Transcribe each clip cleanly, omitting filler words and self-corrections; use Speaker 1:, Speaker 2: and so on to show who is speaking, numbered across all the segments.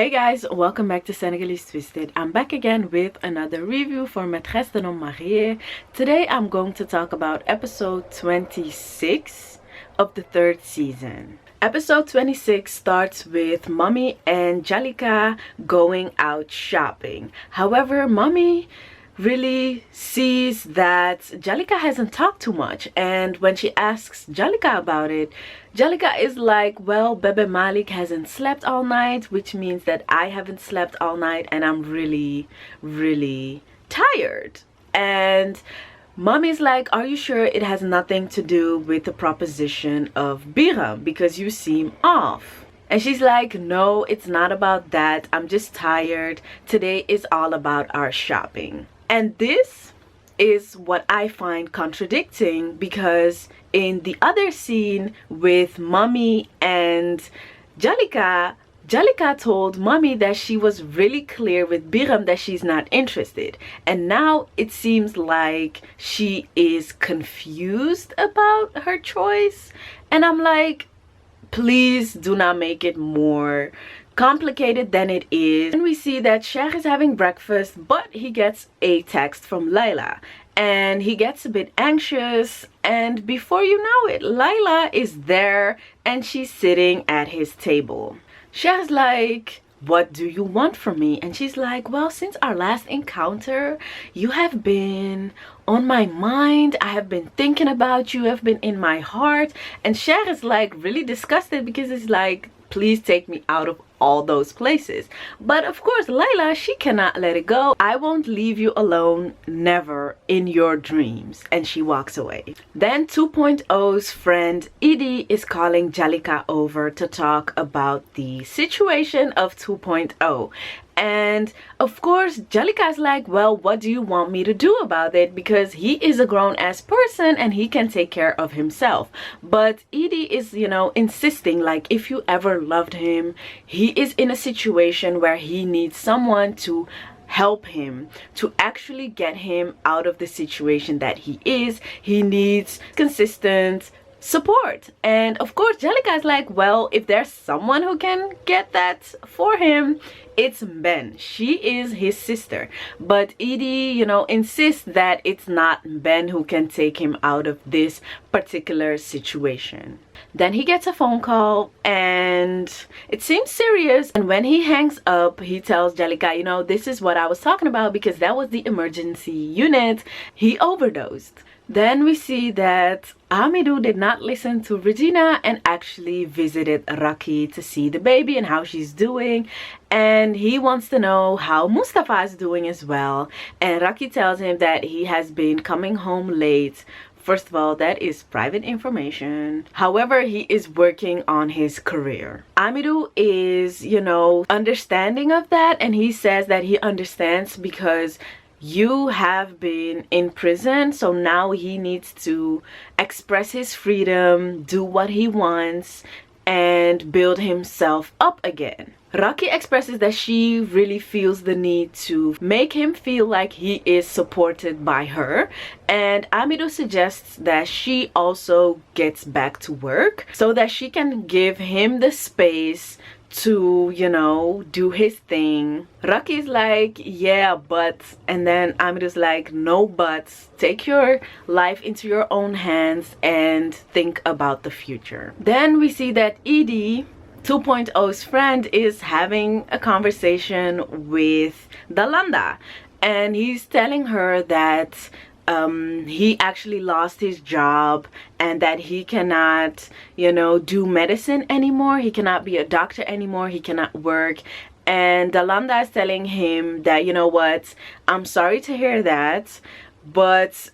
Speaker 1: Hey guys, welcome back to Senegalese Twisted. I'm back again with another review for Maîtresse d'un homme marié. Today I'm going to talk about episode 26 of the third season. Episode 26 starts with Mommy and Jalika going out shopping. However, Mommy really sees that Jalika hasn't talked too much, and when she asks Jalika about it, Jalika is like, well, Bebe Malik hasn't slept all night, which means that I haven't slept all night and I'm really tired. And Mommy's like, are you sure it has nothing to do with the proposition of Biram, because you seem off? And she's like, no, it's not about that, I'm just tired. Today is all about our shopping. And this is what I find contradicting, because in the other scene with Mommy and Jalika, Jalika told Mommy that she was really clear with Biram that she's not interested. And now it seems like she is confused about her choice. And I'm like, please do not make it more complicated than it is. And we see that Cheikh is having breakfast, but he gets a text from Layla and he gets a bit anxious, and before you know it, Layla is there and she's sitting at his table. Cheikh's like, what do you want from me? And she's like, well, since our last encounter, you have been on my mind. I have been thinking about you. Have been in my heart. And Cheikh is like really disgusted, because it's like, please take me out of all those places. But of course, Layla, she cannot let it go. I won't leave you alone, never in your dreams. And she walks away. Then 2.0's friend Edie is calling Jalika over to talk about the situation of 2.0. And of course, Jalika is like, well, what do you want me to do about it? Because he is a grown-ass person and he can take care of himself. But Edie is, insisting, like, if you ever loved him, he is in a situation where he needs someone to help him, to actually get him out of the situation that he is. He needs consistent support. And of course, Jalika is like, well, if there's someone who can get that for him, it's Ben. She is his sister. But Edie, insists that it's not Ben who can take him out of this particular situation. Then he gets a phone call and it seems serious. And when he hangs up, he tells Jalika, this is what I was talking about, because that was the emergency unit. He overdosed. Then we see that Amidou did not listen to Regina and actually visited Raki to see the baby and how she's doing. And he wants to know how Mustafa is doing as well. And Raki tells him that he has been coming home late. First of all, that is private information. However, he is working on his career. Amidou is, understanding of that. And he says that he understands because you have been in prison, so now he needs to express his freedom, do what he wants, and build himself up again. Raki expresses that she really feels the need to make him feel like he is supported by her, and Amidou suggests that she also gets back to work so that she can give him the space to, do his thing. Raki's like, yeah, but, and then Amidou's like, no buts. Take your life into your own hands and think about the future. Then we see that Edie, 2.0's friend, is having a conversation with Dalanda, and he's telling her that he actually lost his job and that he cannot, do medicine anymore. He cannot be a doctor anymore. He cannot work. And Dalanda is telling him that, what, I'm sorry to hear that, but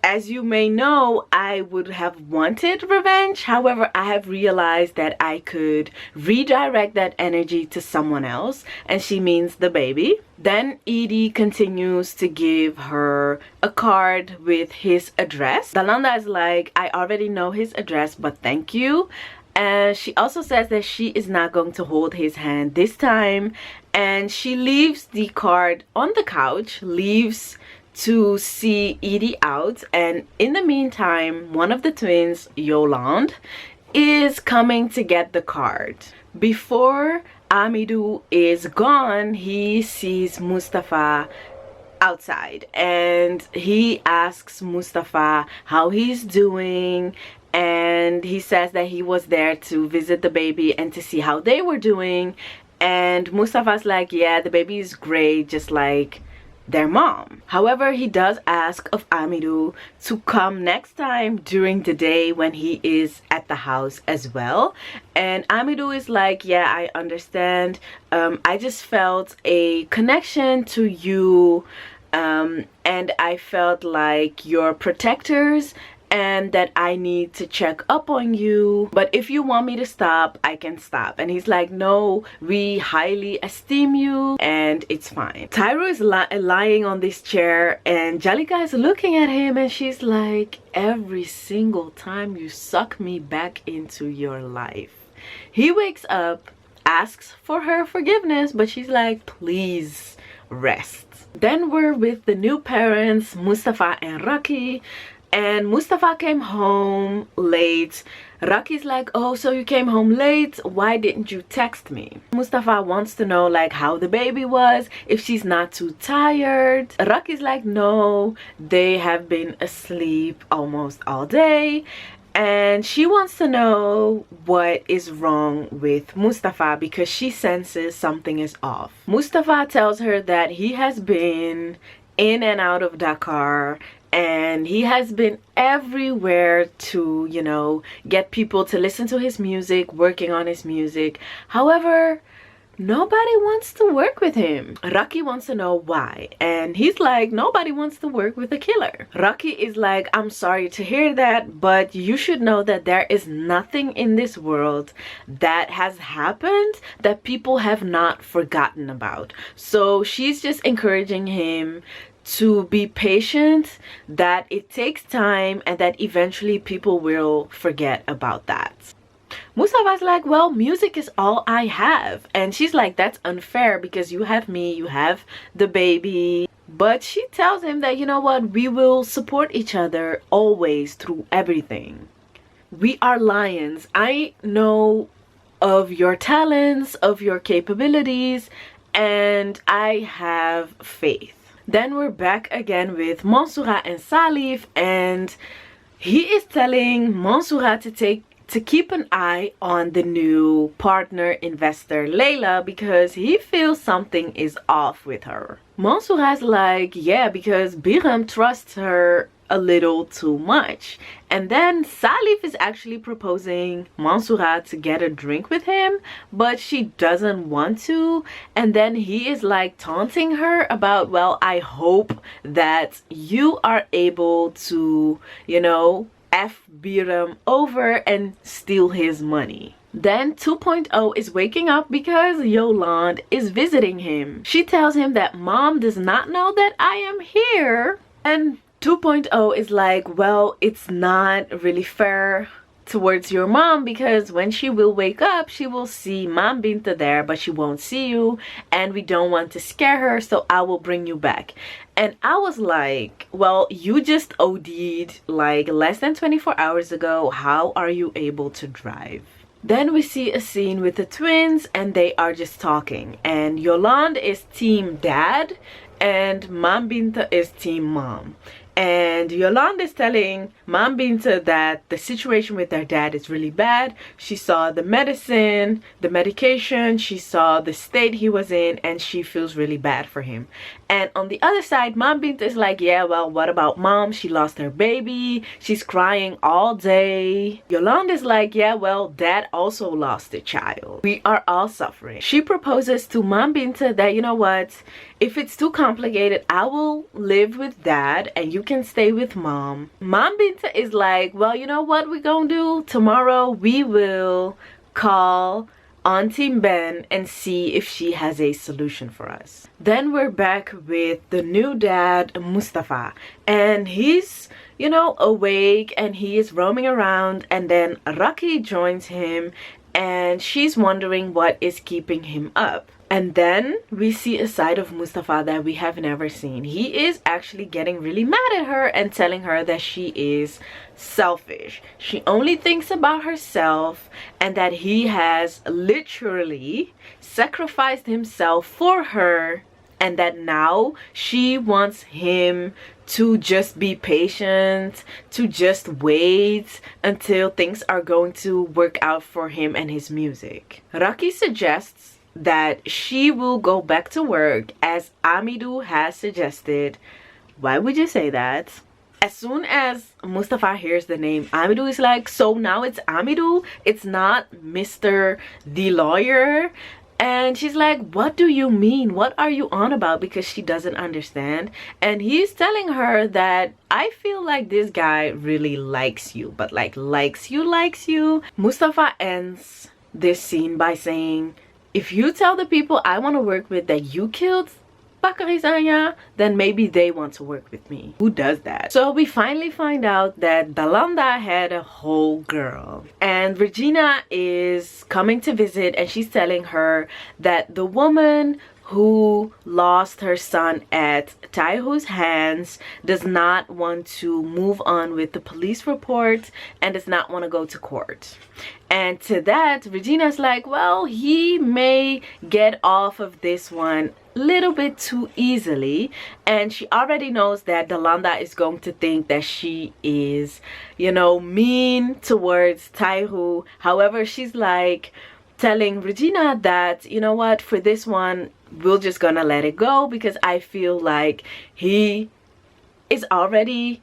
Speaker 1: as you may know, I would have wanted revenge. However, I have realized that I could redirect that energy to someone else, and she means the baby. Then Edie continues to give her a card with his address. Dalanda is like, I already know his address, but thank you. And she also says that she is not going to hold his hand this time. And she leaves the card on the couch, leaves to see Edie out. And in the meantime, one of the twins, Yolande, is coming to get the card. Before Amidou is gone, he sees Mustafa outside and he asks Mustafa how he's doing, and he says that he was there to visit the baby and to see how they were doing. And Mustafa's like, yeah, the baby is great, just like their mom. However, he does ask of Amidou to come next time during the day when he is at the house as well. And Amidou is like, yeah, I understand. I just felt a connection to you, and I felt like your protectors and that I need to check up on you, but if you want me to stop, I can stop. And he's like, no, we highly esteem you and it's fine. Tyro is lying on this chair and Jalika is looking at him and she's like, every single time you suck me back into your life. He wakes up, asks for her forgiveness, but she's like, please rest. Then we're with the new parents, Mustafa and Raki. And Mustafa came home late. Raki's like, oh, so you came home late? Why didn't you text me? Mustafa wants to know like how the baby was, if she's not too tired. Raki's like, no, they have been asleep almost all day. And she wants to know what is wrong with Mustafa because she senses something is off. Mustafa tells her that he has been in and out of Dakar and he has been everywhere to, you know, get people to listen to his music, working on his music. However, nobody wants to work with him. Raki wants to know why, and he's like, nobody wants to work with a killer. Raki is like, I'm sorry to hear that, but you should know that there is nothing in this world that has happened that people have not forgotten about. So she's just encouraging him to be patient, that it takes time and that eventually people will forget about that. Mustafa's like, well, music is all I have. And she's like, that's unfair because you have me, you have the baby. But she tells him that, you know what, we will support each other always through everything. We are lions. I know of your talents, of your capabilities, and I have faith. Then we're back again with Mansoura and Salif, and he is telling Mansoura to keep an eye on the new partner investor Layla because he feels something is off with her. Mansoura's like, yeah, because Biram trusts her a little too much. And then Salif is actually proposing Mansoura to get a drink with him, but she doesn't want to. And then he is like taunting her about, well, I hope that you are able to, you know, F Biram over and steal his money. Then 2.0 is waking up because Yolande is visiting him. She tells him that mom does not know that I am here. And 2.0 is like, well, it's not really fair towards your mom because when she will wake up, she will see Mam Binta there, but she won't see you, and we don't want to scare her, so I will bring you back. And I was like, well, you just OD'd like less than 24 hours ago. How are you able to drive? Then we see a scene with the twins and they are just talking, and Yolande is team dad and Mam Binta is team mom. And Yolande is telling Mam Binta that the situation with their dad is really bad. She saw the medicine, the medication, she saw the state he was in, and she feels really bad for him. And on the other side, Mam Binta is like, yeah, well, what about mom? She lost her baby. She's crying all day. Yolande is like, yeah, well, dad also lost a child. We are all suffering. She proposes to Mam Binta that, you know what, if it's too complicated, I will live with dad and you can stay with mom. Mam Binta is like, well, you know what we're gonna do? Tomorrow we will call Auntie Ben and see if she has a solution for us. Then we're back with the new dad, Mustafa, and he's, you know, awake and he is roaming around, and then Raki joins him and she's wondering what is keeping him up. And then we see a side of Mustafa that we have never seen. He is actually getting really mad at her and telling her that she is selfish. She only thinks about herself, and that he has literally sacrificed himself for her, and that now she wants him to just be patient, to just wait until things are going to work out for him and his music. Raki suggests that she will go back to work as Amidou has suggested. Why would you say that? As soon as Mustafa hears the name Amidou, is like, so now it's Amidou? It's not Mr. the lawyer? And she's like, what do you mean? What are you on about? Because she doesn't understand. And he's telling her that I feel like this guy really likes you. But like likes you. Mustafa ends this scene by saying, if you tell the people I want to work with that you killed Bakary Sagna, then maybe they want to work with me. Who does that? So we finally find out that Dalanda had a whole girl, and Regina is coming to visit, and she's telling her that the woman who lost her son at Taihu's hands does not want to move on with the police report and does not want to go to court. And to that, Regina's like, well, he may get off of this one a little bit too easily, and she already knows that Dalanda is going to think that she is, you know, mean towards Taihu. However, she's like telling Regina that, you know what, for this one we're just gonna let it go, because I feel like he is already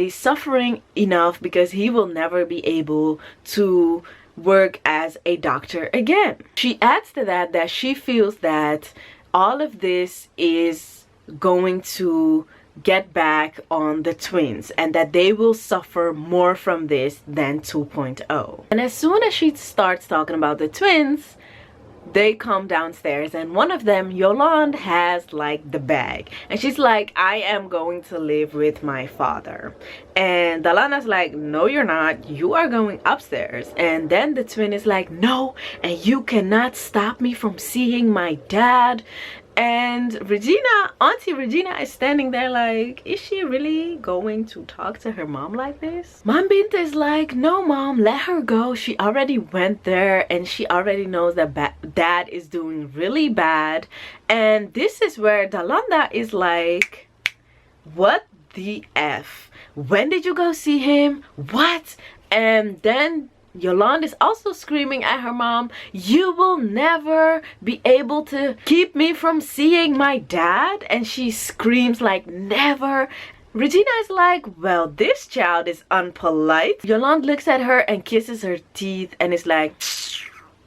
Speaker 1: suffering enough, because he will never be able to work as a doctor again. She adds to that that she feels that all of this is going to get back on the twins, and that they will suffer more from this than 2.0. And as soon as she starts talking about the twins, they come downstairs, and one of them, Yolande, has like the bag, and she's like, I am going to live with my father. And Dalanda's like, no you're not, you are going upstairs. And then the twin is like, no, and you cannot stop me from seeing my dad. And Regina, Auntie Regina, is standing there like, is she really going to talk to her mom like this? Mom Binta is like, no mom, let her go. She already went there, and she already knows that dad is doing really bad. And this is where Dalanda is like, what the F? When did you go see him? What? And then Yolande is also screaming at her mom, you will never be able to keep me from seeing my dad. And she screams like, never. Regina is like, well, this child is unpolite. Yolande looks at her and kisses her teeth and is like,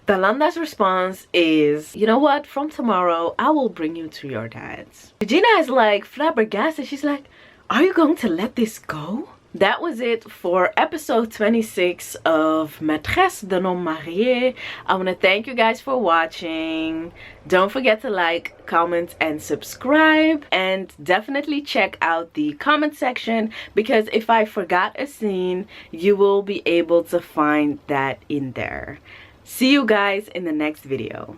Speaker 1: Dalanda's response is, you know what, from tomorrow I will bring you to your dad's. Regina is like flabbergasted. She's like, are you going to let this go? That was it for episode 26 of Maîtresse d'un homme marié. I want to thank you guys for watching. Don't forget to like, comment, and subscribe. And definitely check out the comment section, because if I forgot a scene, you will be able to find that in there. See you guys in the next video.